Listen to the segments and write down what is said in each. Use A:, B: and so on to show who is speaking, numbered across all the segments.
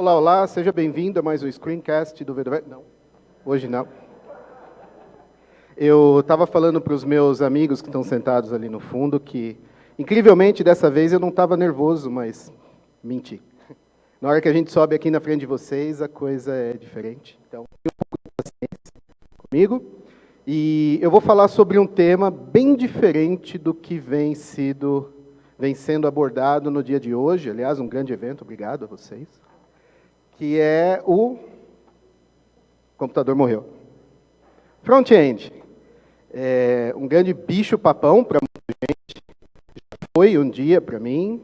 A: Olá, olá, seja bem-vindo a mais um screencast do VDV. Não, hoje não. Eu estava falando para os meus amigos que estão sentados ali no fundo que, incrivelmente, dessa vez eu não estava nervoso, mas menti. Na hora que a gente sobe aqui na frente de vocês, a coisa é diferente. Então, tenha um pouco de paciência comigo. E eu vou falar sobre um tema bem diferente do que vem sendo abordado no dia de hoje. Aliás, um grande evento, obrigado a vocês. Que é o computador morreu. Front-end. É um grande bicho-papão para muita gente. Já foi um dia para mim.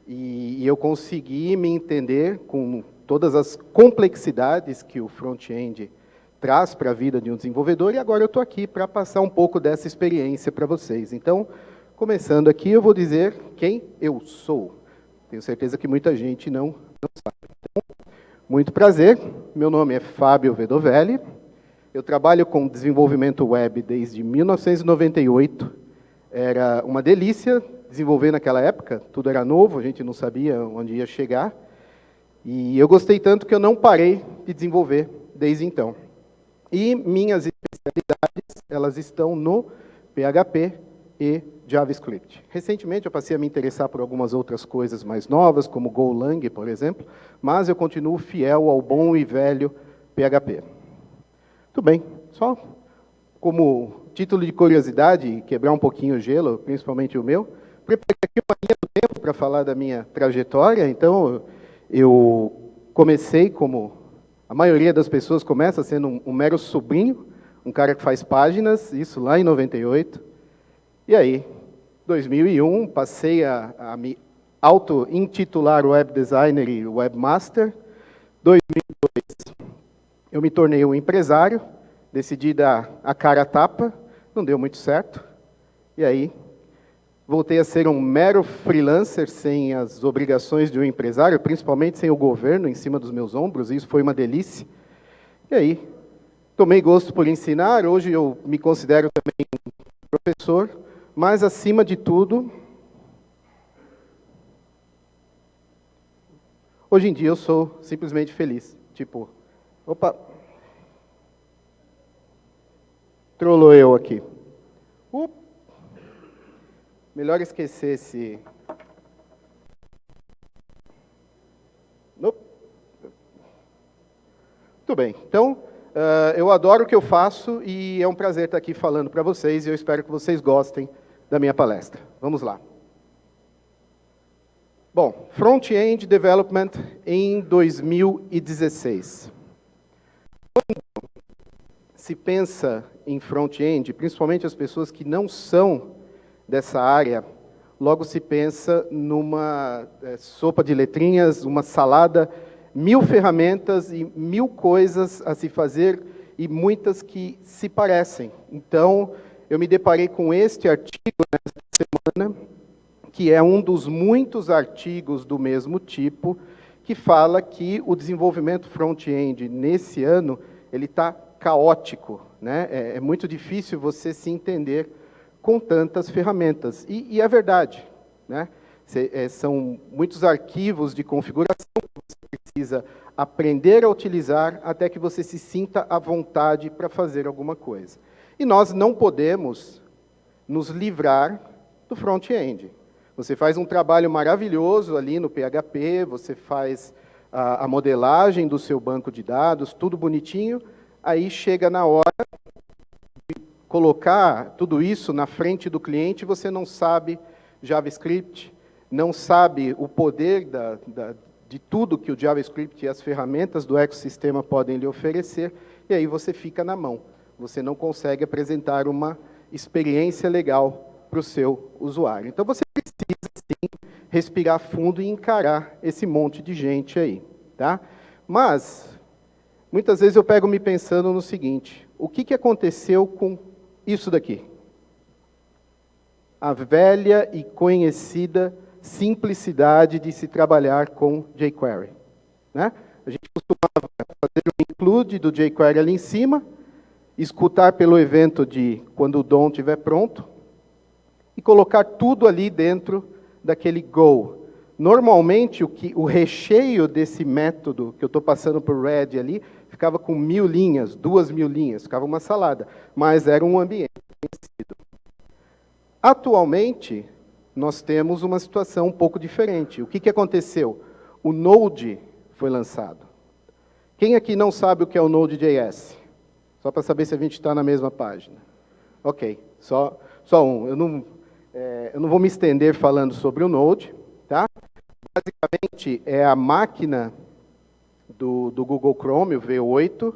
A: E eu consegui me entender com todas as complexidades que o front-end traz para a vida de um desenvolvedor. E agora eu estou aqui para passar um pouco dessa experiência para vocês. Então, começando aqui, eu vou dizer quem eu sou. Tenho certeza que muita gente não sabe. Então, muito prazer, meu nome é Fábio Vedovelli, eu trabalho com desenvolvimento web desde 1998, era uma delícia desenvolver naquela época, tudo era novo, a gente não sabia onde ia chegar, e eu gostei tanto que eu não parei de desenvolver desde então. E minhas especialidades, elas estão no PHP e JavaScript. Recentemente eu passei a me interessar por algumas outras coisas mais novas, como Golang, por exemplo, mas eu continuo fiel ao bom e velho PHP. Tudo bem, só como título de curiosidade, quebrar um pouquinho o gelo, principalmente o meu, preparei aqui uma linha do tempo para falar da minha trajetória. Então, eu comecei como a maioria das pessoas começa sendo um mero sobrinho, um cara que faz páginas, isso lá em 98. E aí, 2001, passei a me auto-intitular Web Designer e Webmaster. 2002, eu me tornei um empresário, decidi dar a cara a tapa, não deu muito certo. E aí, voltei a ser um mero freelancer, sem as obrigações de um empresário, principalmente sem o governo em cima dos meus ombros, e isso foi uma delícia. E aí, tomei gosto por ensinar, hoje eu me considero também um professor, mas, acima de tudo, hoje em dia eu sou simplesmente feliz. Tipo, opa, trollou eu aqui. Melhor esquecer esse... Nope. Tudo bem. Então, eu adoro o que eu faço e é um prazer estar aqui falando para vocês e eu espero que vocês gostem da minha palestra. Vamos lá. Bom, Front-End Development em 2016. Quando se pensa em front-end, principalmente as pessoas que não são dessa área, logo se pensa numa sopa de letrinhas, uma salada, 1000 ferramentas e 1000 coisas a se fazer e muitas que se parecem. Então, eu me deparei com este artigo nesta semana, que é um dos muitos artigos do mesmo tipo, que fala que o desenvolvimento front-end nesse ano, ele está caótico, né? É muito difícil você se entender com tantas ferramentas. E é verdade, né? São muitos arquivos de configuração que você precisa aprender a utilizar até que você se sinta à vontade para fazer alguma coisa. E nós não podemos nos livrar do front-end. Você faz um trabalho maravilhoso ali no PHP, você faz a modelagem do seu banco de dados, tudo bonitinho, aí chega na hora de colocar tudo isso na frente do cliente, você não sabe JavaScript, não sabe o poder de tudo que o JavaScript e as ferramentas do ecossistema podem lhe oferecer, e aí você fica na mão. Você não consegue apresentar uma experiência legal para o seu usuário. Então, você precisa, sim, respirar fundo e encarar esse monte de gente aí. Tá? Mas, muitas vezes eu pego me pensando no seguinte, o que aconteceu com isso daqui? A velha e conhecida simplicidade de se trabalhar com jQuery. Né? A gente costumava fazer um include do jQuery ali em cima, escutar pelo evento de quando o DOM estiver pronto, e colocar tudo ali dentro daquele Go. Normalmente, o recheio desse método que eu estou passando por Red ali, ficava com 1.000 linhas, 2.000 linhas, ficava uma salada, mas era um ambiente conhecido. Atualmente, nós temos uma situação um pouco diferente. O que aconteceu? O Node foi lançado. Quem aqui não sabe o que é o Node.js? Só para saber se a gente está na mesma página. Ok, só um. Eu não vou me estender falando sobre o Node, tá? Basicamente, é a máquina do Google Chrome, o V8,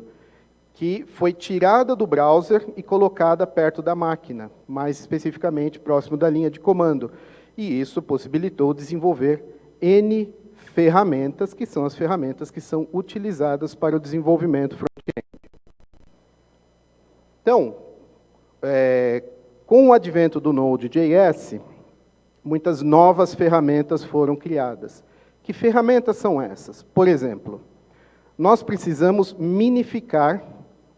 A: que foi tirada do browser e colocada perto da máquina, mais especificamente próximo da linha de comando. E isso possibilitou desenvolver N ferramentas, que são as ferramentas que são utilizadas para o desenvolvimento front-end. Então, com o advento do Node.js, muitas novas ferramentas foram criadas. Que ferramentas são essas? Por exemplo, nós precisamos minificar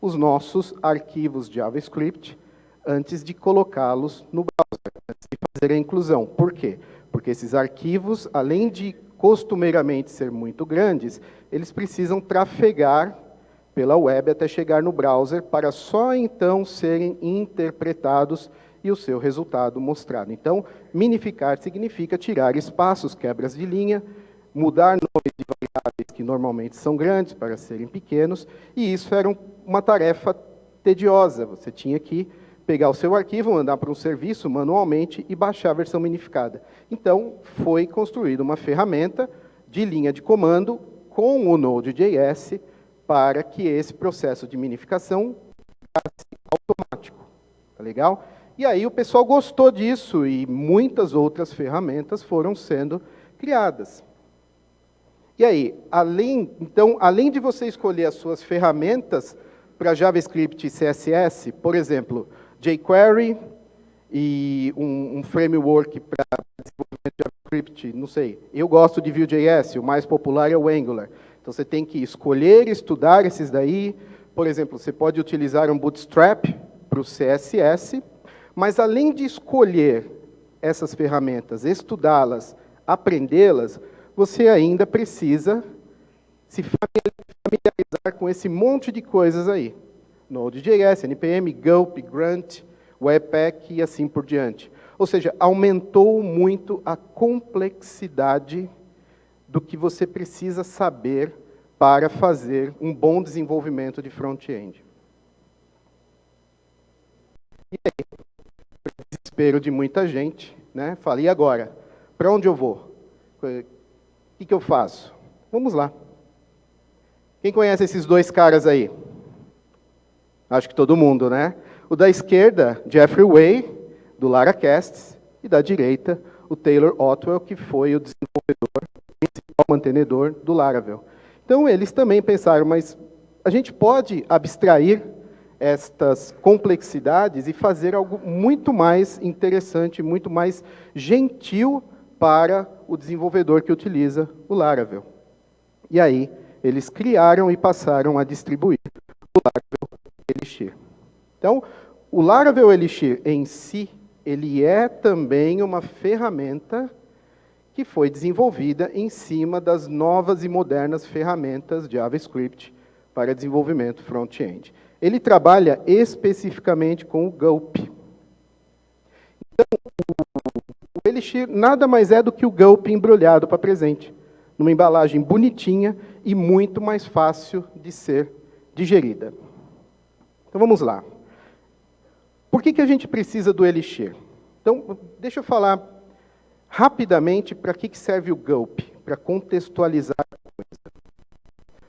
A: os nossos arquivos JavaScript antes de colocá-los no browser, antes de fazer a inclusão. Por quê? Porque esses arquivos, além de costumeiramente ser muito grandes, eles precisam trafegar pela web até chegar no browser para só então serem interpretados e o seu resultado mostrado. Então, minificar significa tirar espaços, quebras de linha, mudar nomes de variáveis que normalmente são grandes para serem pequenos, e isso era uma tarefa tediosa. Você tinha que pegar o seu arquivo, mandar para um serviço manualmente e baixar a versão minificada. Então, foi construída uma ferramenta de linha de comando com o Node.js para que esse processo de minificação ficasse automático. Tá legal? E aí o pessoal gostou disso e muitas outras ferramentas foram sendo criadas. E aí, além de você escolher as suas ferramentas para JavaScript e CSS, por exemplo, jQuery e um framework para desenvolvimento de JavaScript, não sei, eu gosto de Vue.js, o mais popular é o Angular. Então você tem que escolher, estudar esses daí. Por exemplo, você pode utilizar um Bootstrap para o CSS, mas além de escolher essas ferramentas, estudá-las, aprendê-las, você ainda precisa se familiarizar com esse monte de coisas aí. Node.js, NPM, Gulp, Grunt, Webpack e assim por diante. Ou seja, aumentou muito a complexidade do que você precisa saber para fazer um bom desenvolvimento de front-end. E aí, para o desespero de muita gente, né? Fala, e agora? Para onde eu vou? O que eu faço? Vamos lá. Quem conhece esses dois caras aí? Acho que todo mundo, né? O da esquerda, Jeffrey Way, do Laracast, e da direita, o Taylor Otwell, que foi o desenvolvedor, principal mantenedor do Laravel. Então, eles também pensaram, mas a gente pode abstrair estas complexidades e fazer algo muito mais interessante, muito mais gentil para o desenvolvedor que utiliza o Laravel. E aí, eles criaram e passaram a distribuir o Laravel Elixir. Então, o Laravel Elixir em si, ele é também uma ferramenta que foi desenvolvida em cima das novas e modernas ferramentas de JavaScript para desenvolvimento front-end. Ele trabalha especificamente com o Gulp. Então, o Elixir nada mais é do que o Gulp embrulhado para presente, numa embalagem bonitinha e muito mais fácil de ser digerida. Então, vamos lá. Por que a gente precisa do Elixir? Então, deixa eu falar rapidamente para que serve o Gulp, para contextualizar a coisa.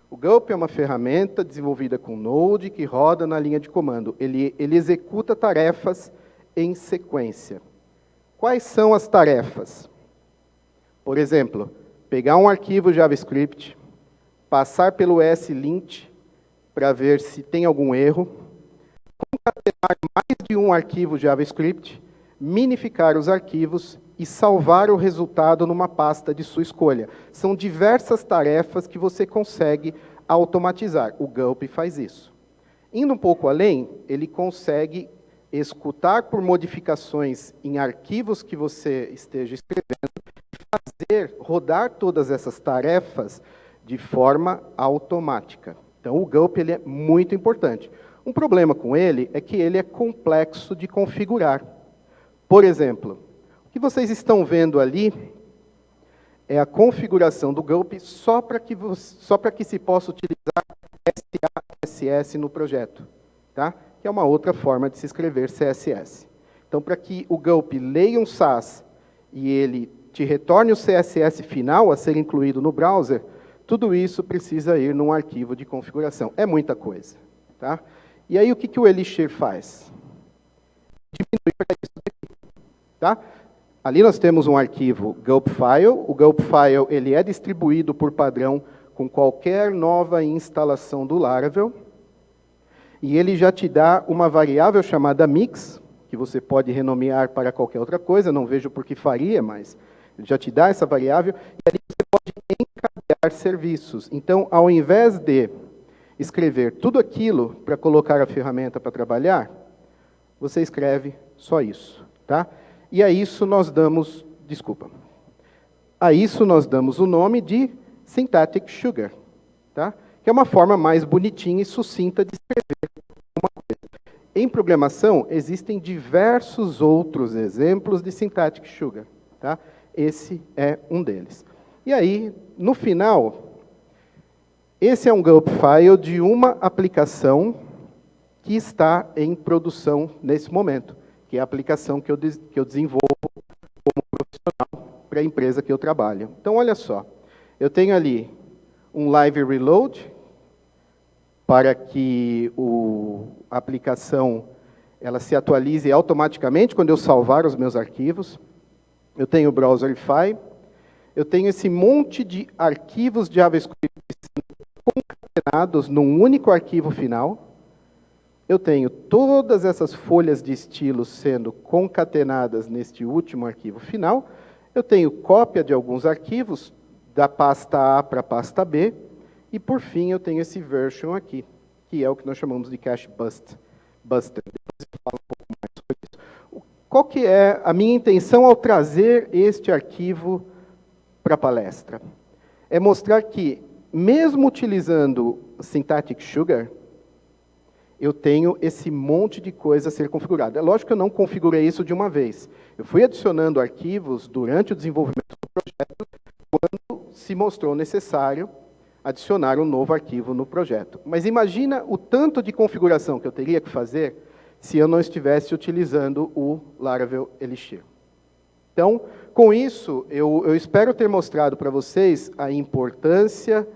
A: O Gulp é uma ferramenta desenvolvida com Node que roda na linha de comando. Ele executa tarefas em sequência. Quais são as tarefas? Por exemplo, pegar um arquivo JavaScript, passar pelo ESLint para ver se tem algum erro, concatenar mais de um arquivo JavaScript, minificar os arquivos e salvar o resultado numa pasta de sua escolha. São diversas tarefas que você consegue automatizar. O Gulp faz isso. Indo um pouco além, ele consegue escutar por modificações em arquivos que você esteja escrevendo e rodar todas essas tarefas de forma automática. Então, o Gulp ele é muito importante. Um problema com ele é que ele é complexo de configurar. Por exemplo, o que vocês estão vendo ali é a configuração do Gulp só para que se possa utilizar SASS no projeto, tá? Que é uma outra forma de se escrever CSS. Então, para que o Gulp leia um SAS e ele te retorne o CSS final a ser incluído no browser, tudo isso precisa ir num arquivo de configuração. É muita coisa, tá? E aí, o que o Elixir faz? Diminui para isso daqui, tá? Ali nós temos um arquivo Gulp File. O Gulp File ele é distribuído por padrão com qualquer nova instalação do Laravel. E ele já te dá uma variável chamada mix, que você pode renomear para qualquer outra coisa, não vejo por que faria, mas ele já te dá essa variável, e ali você pode encadear serviços. Então, ao invés de escrever tudo aquilo para colocar a ferramenta para trabalhar, você escreve só isso, tá? E a isso nós damos, a isso nós damos o nome de Syntactic Sugar, tá? Que é uma forma mais bonitinha e sucinta de escrever uma coisa. Em programação, existem diversos outros exemplos de Syntactic Sugar, tá? Esse é um deles. E aí, no final, esse é um Gulp file de uma aplicação que está em produção nesse momento, que é a aplicação que eu desenvolvo como profissional para a empresa que eu trabalho. Então, olha só, eu tenho ali um live reload, para que a aplicação ela se atualize automaticamente quando eu salvar os meus arquivos. Eu tenho o Browserify, eu tenho esse monte de arquivos de JavaScript concatenados num único arquivo final. Eu tenho todas essas folhas de estilo sendo concatenadas neste último arquivo final. Eu tenho cópia de alguns arquivos, da pasta A para a pasta B. E, por fim, eu tenho esse version aqui, que é o que nós chamamos de cache buster. Depois eu falo um pouco mais sobre isso. Qual que é a minha intenção ao trazer este arquivo para a palestra? É mostrar que, mesmo utilizando Syntactic Sugar, eu tenho esse monte de coisa a ser configurada. É lógico que eu não configurei isso de uma vez. Eu fui adicionando arquivos durante o desenvolvimento do projeto, quando se mostrou necessário adicionar um novo arquivo no projeto. Mas imagina o tanto de configuração que eu teria que fazer se eu não estivesse utilizando o Laravel Elixir. Então, com isso, eu espero ter mostrado para vocês a importância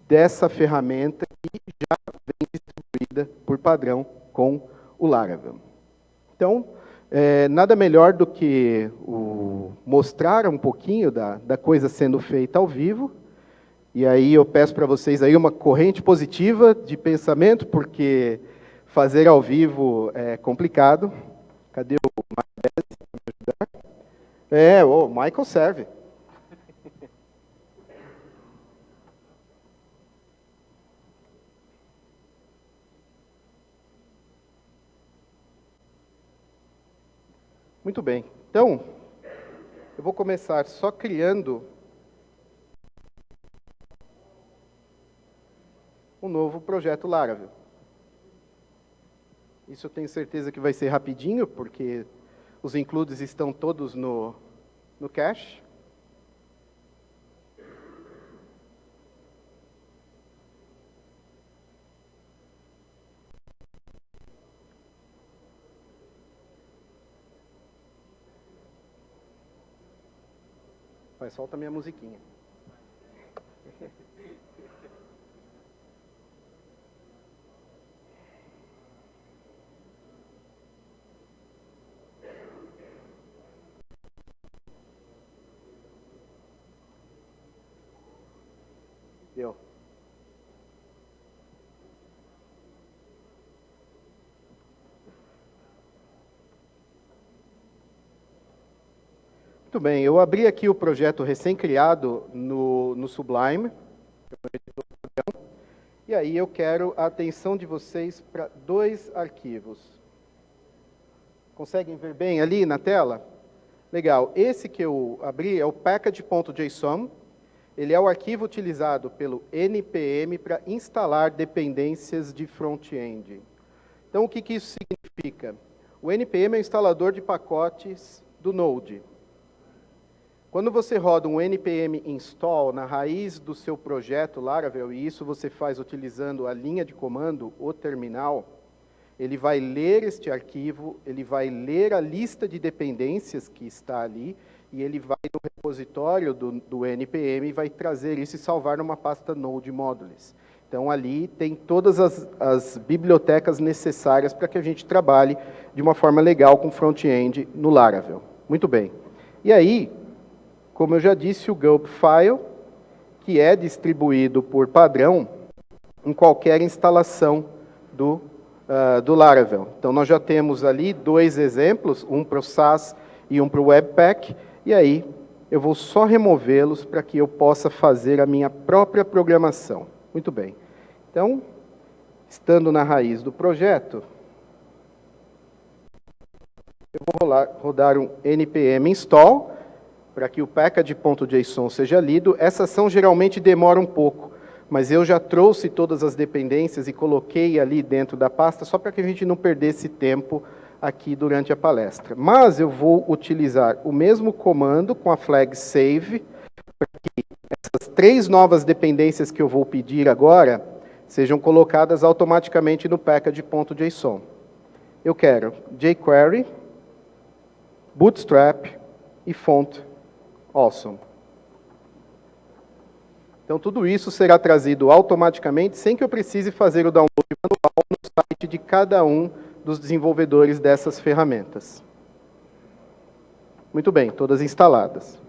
A: dessa ferramenta que já vem distribuída por padrão com o Laravel. Então, nada melhor do que mostrar um pouquinho da coisa sendo feita ao vivo. E aí eu peço para vocês aí uma corrente positiva de pensamento, porque fazer ao vivo é complicado. Cadê o Michael? O Michael serve. Muito bem. Então, eu vou começar só criando um novo projeto Laravel. Isso eu tenho certeza que vai ser rapidinho, porque os includes estão todos no cache. Vai, solta a minha musiquinha. Deu. Muito bem, eu abri aqui o projeto recém-criado no Sublime. E aí eu quero a atenção de vocês para dois arquivos. Conseguem ver bem ali na tela? Legal. Esse que eu abri é o package.json. Ele é o arquivo utilizado pelo NPM para instalar dependências de front-end. Então, o que isso significa? O NPM é o instalador de pacotes do Node. Quando você roda um npm install na raiz do seu projeto Laravel, e isso você faz utilizando a linha de comando, o terminal, ele vai ler este arquivo, ele vai ler a lista de dependências que está ali, e ele vai no repositório do npm e vai trazer isso e salvar numa pasta Node Modules. Então, ali tem todas as bibliotecas necessárias para que a gente trabalhe de uma forma legal com front-end no Laravel. Muito bem. E aí, como eu já disse, o Gulp File, que é distribuído por padrão em qualquer instalação do Laravel. Então, nós já temos ali 2 exemplos, um para o SaaS e um para o Webpack, e aí eu vou só removê-los para que eu possa fazer a minha própria programação. Muito bem. Então, estando na raiz do projeto, eu vou rodar um npm install, para que o package.json seja lido. Essa ação geralmente demora um pouco, mas eu já trouxe todas as dependências e coloquei ali dentro da pasta, só para que a gente não perdesse tempo aqui durante a palestra. Mas eu vou utilizar o mesmo comando com a flag save, para que essas 3 novas dependências que eu vou pedir agora sejam colocadas automaticamente no package.json. Eu quero jQuery, Bootstrap e Font Awesome. Então, tudo isso será trazido automaticamente, sem que eu precise fazer o download manual no site de cada um dos desenvolvedores dessas ferramentas. Muito bem, todas instaladas.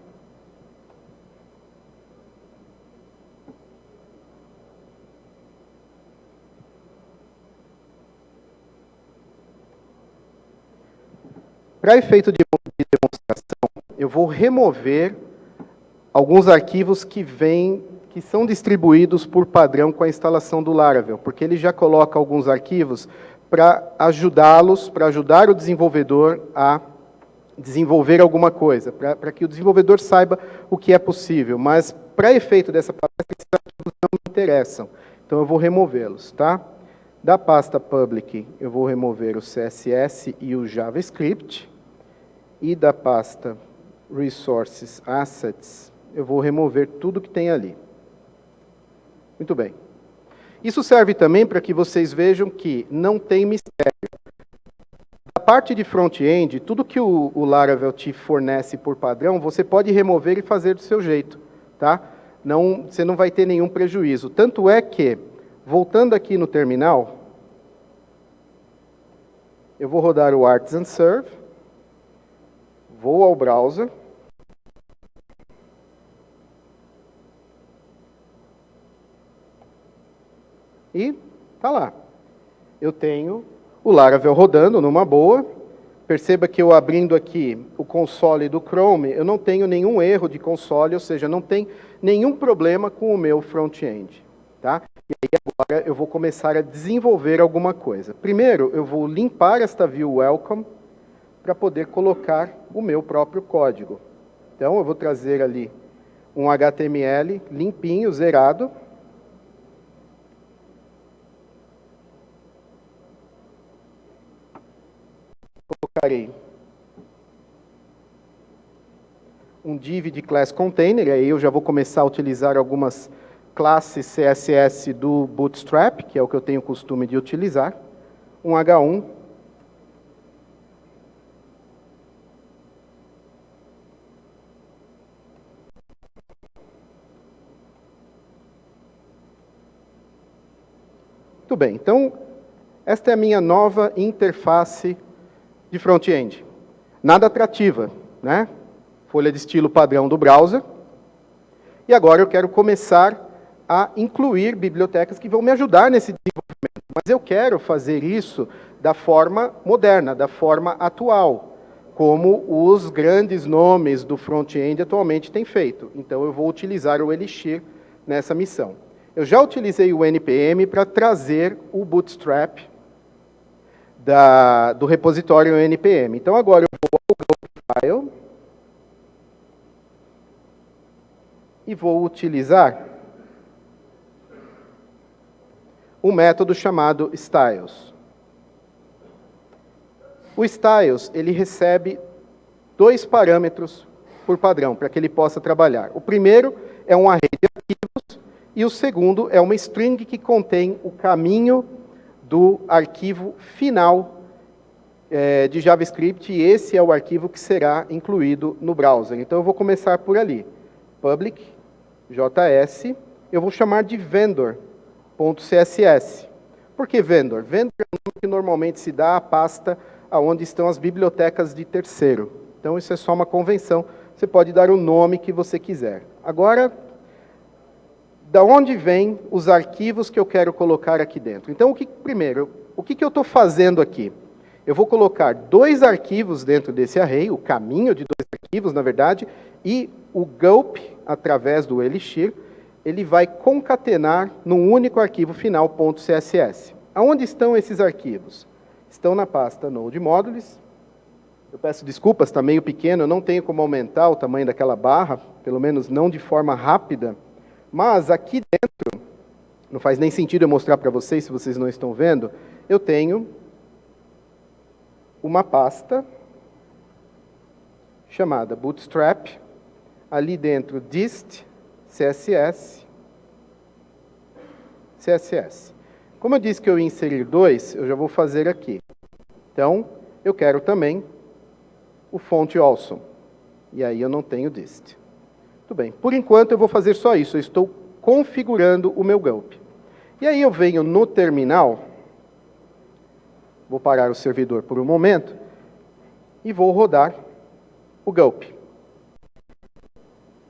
A: Para efeito de demonstração, eu vou remover alguns arquivos que são distribuídos por padrão com a instalação do Laravel, porque ele já coloca alguns arquivos para ajudá-los, para ajudar o desenvolvedor a desenvolver alguma coisa, para que o desenvolvedor saiba o que é possível. Mas, para efeito dessa palestra, esses arquivos não me interessam. Então, eu vou removê-los, tá? Da pasta public, eu vou remover o CSS e o JavaScript. E da pasta Resources Assets, eu vou remover tudo que tem ali. Muito bem. Isso serve também para que vocês vejam que não tem mistério. A parte de front-end, tudo que o Laravel te fornece por padrão, você pode remover e fazer do seu jeito, tá? Você não vai ter nenhum prejuízo. Tanto é que, voltando aqui no terminal, eu vou rodar o Artisan Serve, vou ao browser, e está lá. Eu tenho o Laravel rodando numa boa. Perceba que eu abrindo aqui o console do Chrome, eu não tenho nenhum erro de console, ou seja, não tem nenhum problema com o meu front-end. Tá? E aí agora eu vou começar a desenvolver alguma coisa. Primeiro, eu vou limpar esta view welcome para poder colocar o meu próprio código. Então, eu vou trazer ali um HTML limpinho, zerado. Colocarei um div de class container, e aí eu já vou começar a utilizar algumas classes CSS do Bootstrap, que é o que eu tenho costume de utilizar. Um H1. Muito bem, então, esta é a minha nova interface de front-end. Nada atrativa, né? Folha de estilo padrão do browser. E agora eu quero começar a incluir bibliotecas que vão me ajudar nesse desenvolvimento. Mas eu quero fazer isso da forma moderna, da forma atual, como os grandes nomes do front-end atualmente têm feito. Então eu vou utilizar o Elixir nessa missão. Eu já utilizei o NPM para trazer o Bootstrap do repositório NPM. Então, agora eu vou ao File, e vou utilizar um método chamado styles. O styles, ele recebe 2 parâmetros por padrão, para que ele possa trabalhar. O primeiro é um array de arquivos, e o segundo é uma string que contém o caminho do arquivo final de JavaScript, e esse é o arquivo que será incluído no browser. Então eu vou começar por ali. Public, JS, eu vou chamar de vendor.css. Por que vendor? Vendor é o nome que normalmente se dá à pasta onde estão as bibliotecas de terceiro. Então isso é só uma convenção, você pode dar o nome que você quiser. Agora, da onde vêm os arquivos que eu quero colocar aqui dentro? Então, primeiro, o que eu estou fazendo aqui? Eu vou colocar 2 arquivos dentro desse array, o caminho de 2 arquivos, na verdade, e o gulp, através do Elixir, ele vai concatenar num único arquivo final, .css. Aonde estão esses arquivos? Estão na pasta Node Modules. Eu peço desculpas, está meio pequeno, eu não tenho como aumentar o tamanho daquela barra, pelo menos não de forma rápida, mas aqui dentro, não faz nem sentido eu mostrar para vocês, se vocês não estão vendo, eu tenho uma pasta chamada Bootstrap, ali dentro dist, CSS, CSS. Como eu disse que eu ia inserir 2, eu já vou fazer aqui. Então, eu quero também o font also, e aí eu não tenho dist. Tudo bem, por enquanto eu vou fazer só isso, eu estou configurando o meu gulp. E aí eu venho no terminal, vou parar o servidor por um momento, e vou rodar o gulp.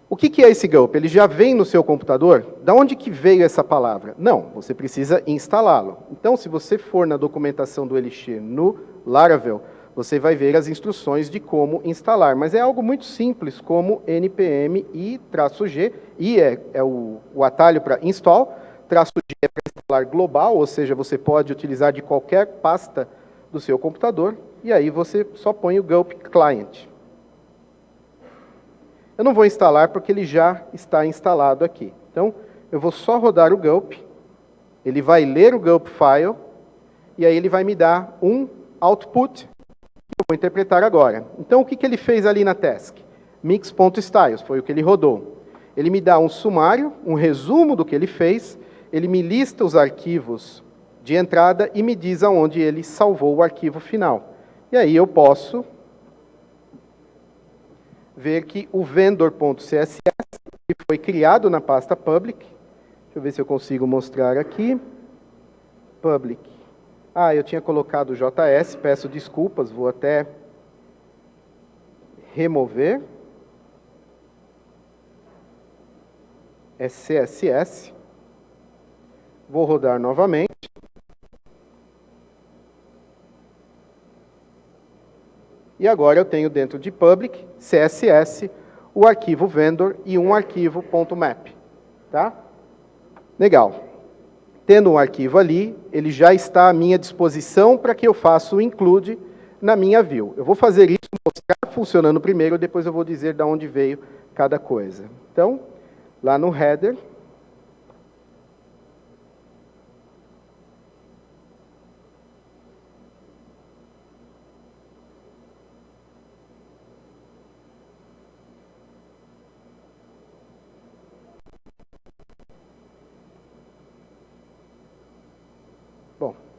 A: O que é esse gulp? Ele já vem no seu computador? Da onde que veio essa palavra? Não, você precisa instalá-lo. Então, se você for na documentação do Elixir no Laravel, você vai ver as instruções de como instalar. Mas é algo muito simples, como npm e -g, e é o atalho para install, -g é para instalar global, ou seja, você pode utilizar de qualquer pasta do seu computador, e aí você só põe o gulp client. Eu não vou instalar porque ele já está instalado aqui. Então, eu vou só rodar o gulp, ele vai ler o gulp file, e aí ele vai me dar um output, que eu vou interpretar agora. Então, o que ele fez ali na task? Mix.styles, foi o que ele rodou. Ele me dá um sumário, um resumo do que ele fez, ele me lista os arquivos de entrada e me diz aonde ele salvou o arquivo final. E aí eu posso ver que o vendor.css foi criado na pasta public. Deixa eu ver se eu consigo mostrar aqui. Public. Eu tinha colocado JS, peço desculpas, vou até remover. É CSS. Vou rodar novamente. E agora eu tenho dentro de public, CSS, o arquivo vendor e um arquivo .map. Tá? Legal. Tendo um arquivo ali, ele já está à minha disposição para que eu faça o include na minha view. Eu vou fazer isso, mostrar funcionando primeiro, depois eu vou dizer de onde veio cada coisa. Então, lá no header,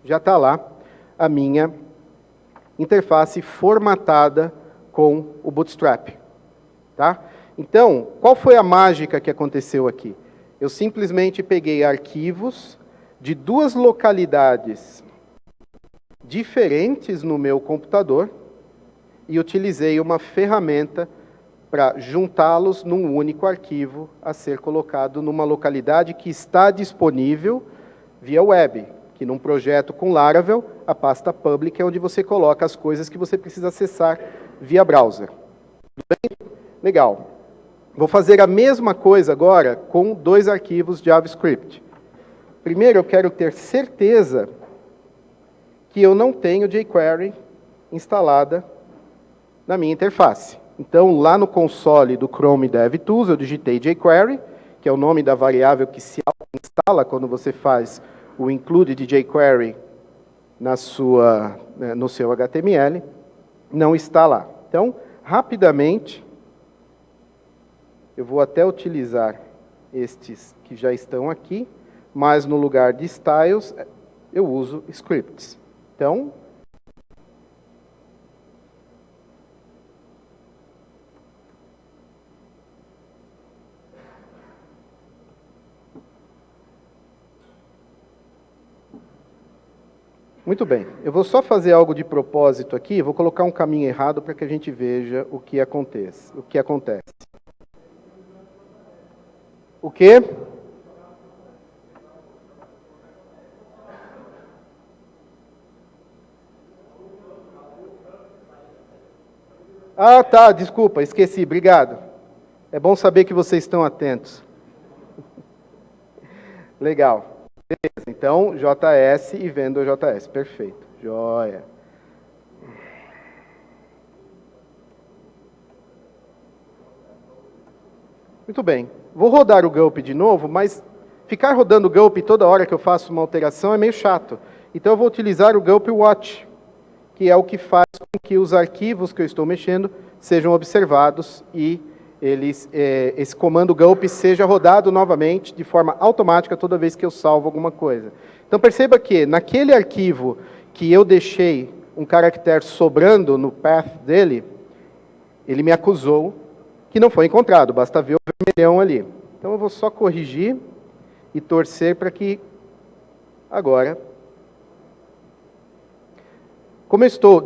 A: já está lá a minha interface formatada com o Bootstrap. Tá? Então, qual foi a mágica que aconteceu aqui? Eu simplesmente peguei arquivos de 2 localidades diferentes no meu computador e utilizei uma ferramenta para juntá-los num único arquivo a ser colocado numa localidade que está disponível via web. Que num projeto com Laravel, a pasta public é onde você coloca as coisas que você precisa acessar via browser. Bem? Legal. Vou fazer a mesma coisa agora com 2 arquivos JavaScript. Primeiro, eu quero ter certeza que eu não tenho jQuery instalada na minha interface. Então, lá no console do Chrome DevTools, eu digitei jQuery, que é o nome da variável que se instala quando você faz o include de jQuery no seu HTML, não está lá. Então, rapidamente, eu vou até utilizar estes que já estão aqui, mas no lugar de styles, eu uso scripts. Então, muito bem, eu vou só fazer algo de propósito aqui, vou colocar um caminho errado para que a gente veja o que acontece. O quê? Ah, tá, desculpa, esqueci, obrigado. É bom saber que vocês estão atentos. Legal. Beleza, então, JS e vendor JS, perfeito. Joia. Muito bem. Vou rodar o Gulp de novo, mas ficar rodando o Gulp toda hora que eu faço uma alteração é meio chato. Então eu vou utilizar o Gulp Watch, que é o que faz com que os arquivos que eu estou mexendo sejam observados e esse comando Gulp seja rodado novamente de forma automática toda vez que eu salvo alguma coisa. Então perceba que naquele arquivo que eu deixei um caractere sobrando no path dele, ele me acusou que não foi encontrado, basta ver o vermelhão ali. Então eu vou só corrigir e torcer para que agora...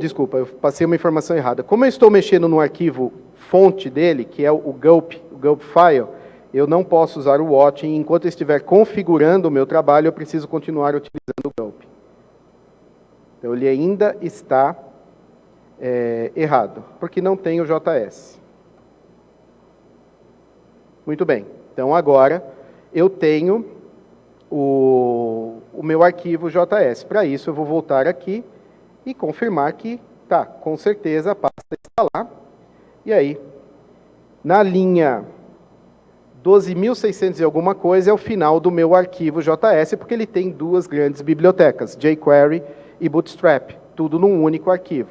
A: Desculpa, eu passei uma informação errada. Como eu estou mexendo no arquivo fonte dele, que é o Gulp file, eu não posso usar o watch, e enquanto eu estiver configurando o meu trabalho, eu preciso continuar utilizando o Gulp. Então ele ainda está errado, porque não tem o JS. Muito bem, então agora eu tenho o meu arquivo JS. Para isso eu vou voltar aqui e confirmar que, tá, com certeza a pasta está lá. E aí, na linha 12.600 e alguma coisa é o final do meu arquivo JS, porque ele tem duas grandes bibliotecas, jQuery e Bootstrap, tudo num único arquivo.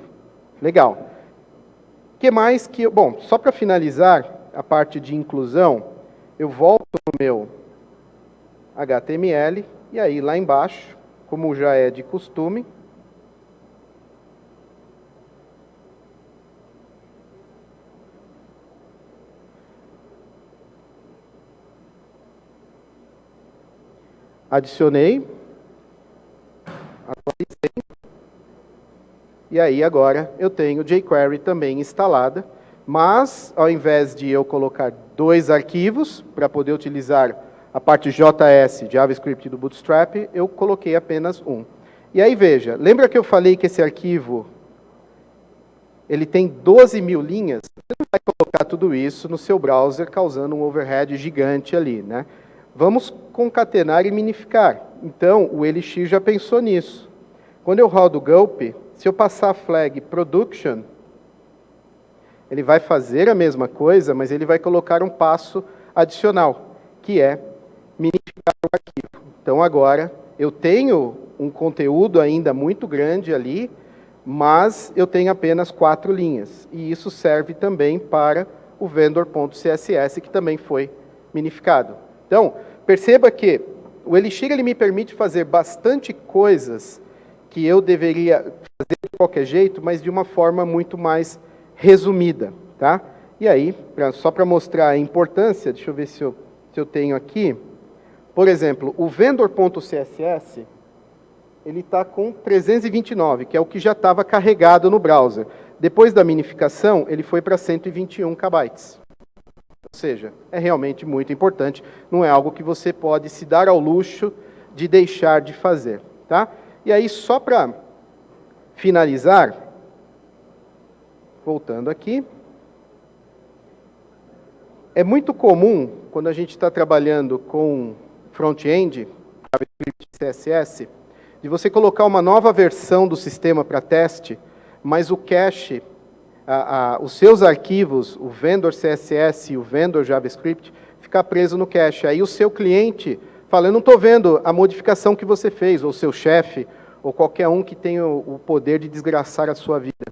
A: Legal. O que mais que... Bom, só para finalizar a parte de inclusão, eu volto no meu HTML, e aí lá embaixo, como já é de costume, adicionei, atualizei, e aí agora eu tenho jQuery também instalada, mas ao invés de eu colocar dois arquivos para poder utilizar a parte JS, JavaScript do Bootstrap, eu coloquei apenas um. E aí veja, lembra que eu falei que esse arquivo ele tem 12.000 linhas? Você não vai colocar tudo isso no seu browser causando um overhead gigante ali, né? Vamos concatenar e minificar. Então, o Elixir já pensou nisso. Quando eu rodo o Gulp, se eu passar a flag Production, ele vai fazer a mesma coisa, mas ele vai colocar um passo adicional, que é minificar o arquivo. Então, agora, eu tenho um conteúdo ainda muito grande ali, mas eu tenho apenas 4 linhas. E isso serve também para o vendor.css, que também foi minificado. Então, perceba que o Elixir ele me permite fazer bastante coisas que eu deveria fazer de qualquer jeito, mas de uma forma muito mais resumida. Tá? E aí, só para mostrar a importância, deixa eu ver se eu tenho aqui. Por exemplo, o vendor.css, ele está com 329, que é o que já estava carregado no browser. Depois da minificação, ele foi para 121 KB. Ou seja, é realmente muito importante, não é algo que você pode se dar ao luxo de deixar de fazer. Tá? E aí, só para finalizar, voltando aqui, é muito comum, quando a gente está trabalhando com front-end, JavaScript, CSS, de você colocar uma nova versão do sistema para teste, mas o cache os seus arquivos, o vendor CSS e o vendor JavaScript, ficar preso no cache. Aí o seu cliente fala, eu não estou vendo a modificação que você fez, ou seu chefe, ou qualquer um que tenha o poder de desgraçar a sua vida.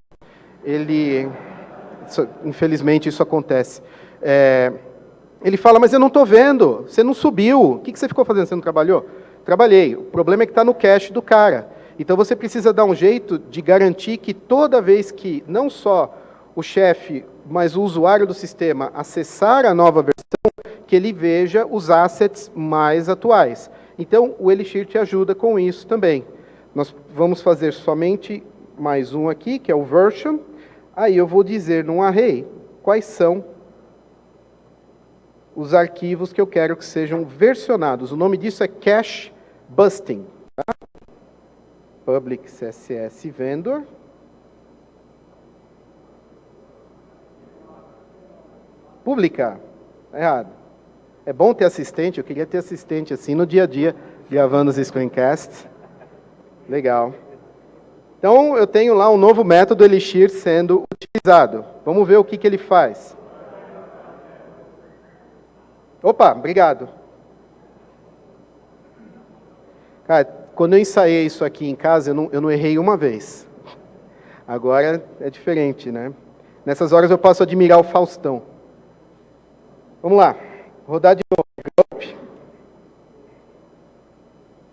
A: Infelizmente isso acontece. Ele fala, mas eu não estou vendo, você não subiu, o que você ficou fazendo, você não trabalhou? Trabalhei, o problema é que está no cache do cara. Então você precisa dar um jeito de garantir que toda vez que não só o chefe, mas o usuário do sistema acessar a nova versão, que ele veja os assets mais atuais. Então o Elixir te ajuda com isso também. Nós vamos fazer somente mais um aqui, que é o version. Aí eu vou dizer num array quais são os arquivos que eu quero que sejam versionados. O nome disso é cache busting. Tá? Public CSS vendor. Publicar. Errado. É bom ter assistente, eu queria ter assistente assim no dia a dia, gravando os screencasts. Legal. Então, eu tenho lá um novo método Elixir sendo utilizado. Vamos ver o que ele faz. Opa, obrigado. Cara, quando eu ensaiei isso aqui em casa, eu não errei uma vez. Agora é diferente, né? Nessas horas eu posso admirar o Faustão. Vamos lá, rodar de novo.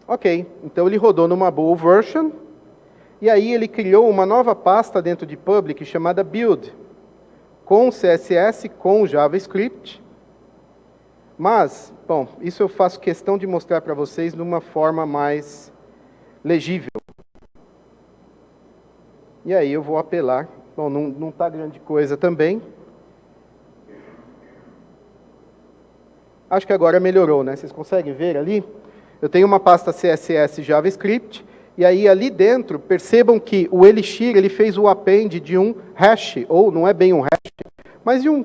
A: Ok, então ele rodou numa boa version, e aí ele criou uma nova pasta dentro de public chamada build, com CSS, com JavaScript. Mas, bom, isso eu faço questão de mostrar para vocês de uma forma mais legível. E aí eu vou apelar. Bom, não está grande coisa também. Acho que agora melhorou, né? Vocês conseguem ver ali? Eu tenho uma pasta CSS JavaScript, e aí ali dentro, percebam que o Elixir ele fez o append de um hash, ou não é bem um hash, mas de um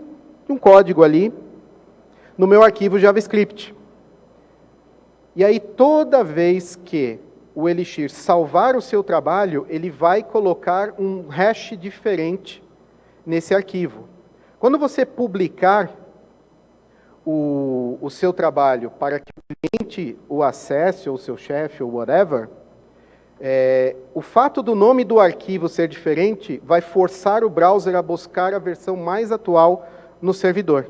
A: código ali, no meu arquivo JavaScript. E aí toda vez que o Elixir salvar o seu trabalho, ele vai colocar um hash diferente nesse arquivo. Quando você publicar o seu trabalho para que o cliente o acesse, ou o seu chefe, ou whatever, o fato do nome do arquivo ser diferente vai forçar o browser a buscar a versão mais atual no servidor.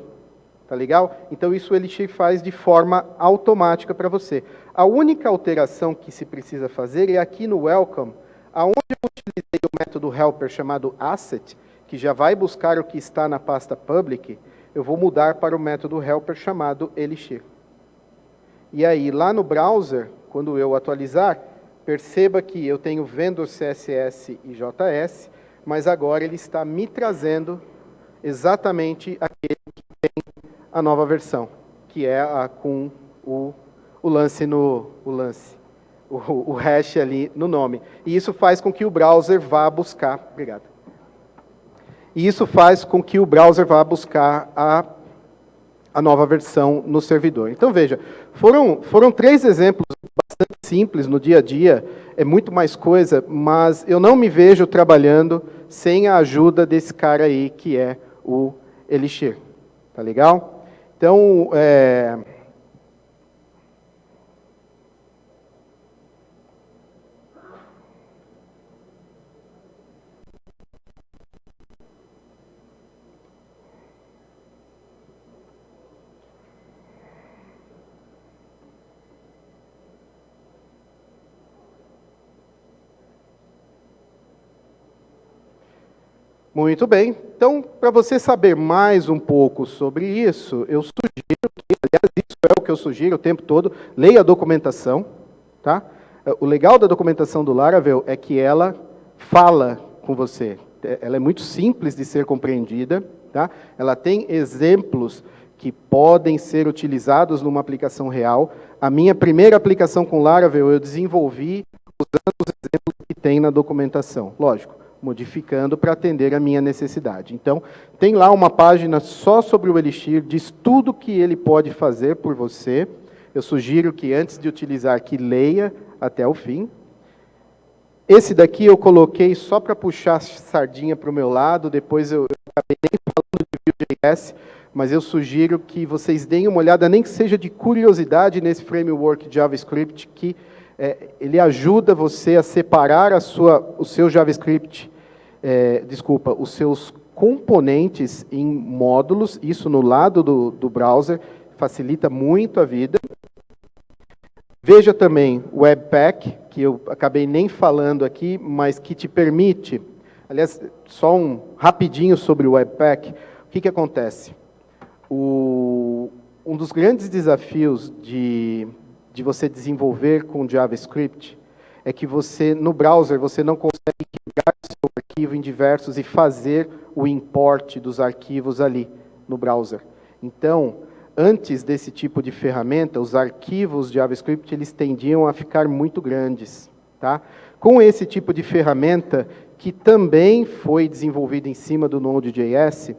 A: Tá legal? Então isso o Elixir faz de forma automática para você. A única alteração que se precisa fazer é aqui no Welcome, aonde eu utilizei o método helper chamado asset, que já vai buscar o que está na pasta public, eu vou mudar para o método helper chamado Elixir. E aí, lá no browser, quando eu atualizar, perceba que eu tenho vendor CSS e JS, mas agora ele está me trazendo exatamente aquele que tem a nova versão, que é a com o hash ali no nome. E isso faz com que o browser vá buscar, obrigado. E isso faz com que o browser vá buscar a nova versão no servidor. Então veja, foram 3 exemplos bastante simples no dia a dia, é muito mais coisa, mas eu não me vejo trabalhando sem a ajuda desse cara aí, que é o Elixir. Tá legal? Então, muito bem. Então, para você saber mais um pouco sobre isso, eu sugiro que, aliás, isso é o que eu sugiro o tempo todo, leia a documentação, tá? O legal da documentação do Laravel é que ela fala com você. Ela é muito simples de ser compreendida, tá? Ela tem exemplos que podem ser utilizados numa aplicação real. A minha primeira aplicação com Laravel eu desenvolvi usando os exemplos que tem na documentação. Lógico, modificando para atender a minha necessidade. Então, tem lá uma página só sobre o Elixir, diz tudo que ele pode fazer por você. Eu sugiro que antes de utilizar, que leia até o fim. Esse daqui eu coloquei só para puxar a sardinha para o meu lado, depois eu acabei nem falando de Vue.js, mas eu sugiro que vocês deem uma olhada, nem que seja de curiosidade, nesse framework JavaScript, que ele ajuda você a separar o seu JavaScript, os seus componentes em módulos, isso no lado do browser, facilita muito a vida. Veja também o Webpack, que eu acabei nem falando aqui, mas que te permite, aliás, só rapidinho sobre o Webpack, o que acontece? Um dos grandes desafios de você desenvolver com JavaScript é que no browser, você não consegue quebrar o seu arquivo em diversos e fazer o import dos arquivos ali no browser. Então, antes desse tipo de ferramenta, os arquivos de JavaScript eles tendiam a ficar muito grandes. Tá? Com esse tipo de ferramenta, que também foi desenvolvido em cima do Node.js,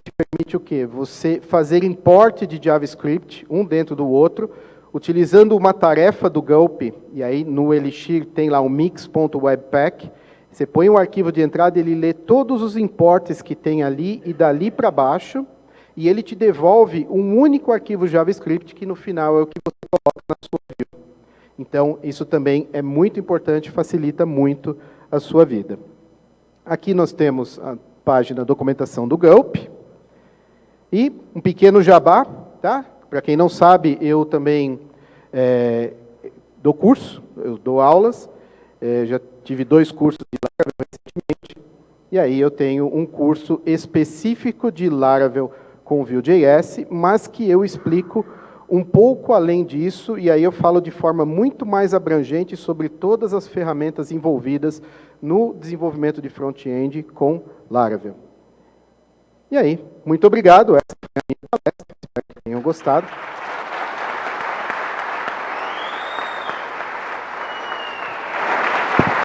A: te permite o quê? Você fazer import de JavaScript, um dentro do outro, utilizando uma tarefa do Gulp, e aí no Elixir tem lá o mix.webpack, você põe o arquivo de entrada, ele lê todos os imports que tem ali, e dali para baixo, e ele te devolve um único arquivo JavaScript, que no final é o que você coloca na sua view. Então, isso também é muito importante, facilita muito a sua vida. Aqui nós temos a página documentação do Gulp, e um pequeno jabá, tá? Para quem não sabe, eu também dou curso, eu dou aulas, já tive 2 cursos de Laravel recentemente, e aí eu tenho um curso específico de Laravel com Vue.js, mas que eu explico um pouco além disso, e aí eu falo de forma muito mais abrangente sobre todas as ferramentas envolvidas no desenvolvimento de front-end com Laravel. E aí, muito obrigado, essa foi a minha palestra, espero que tenham gostado.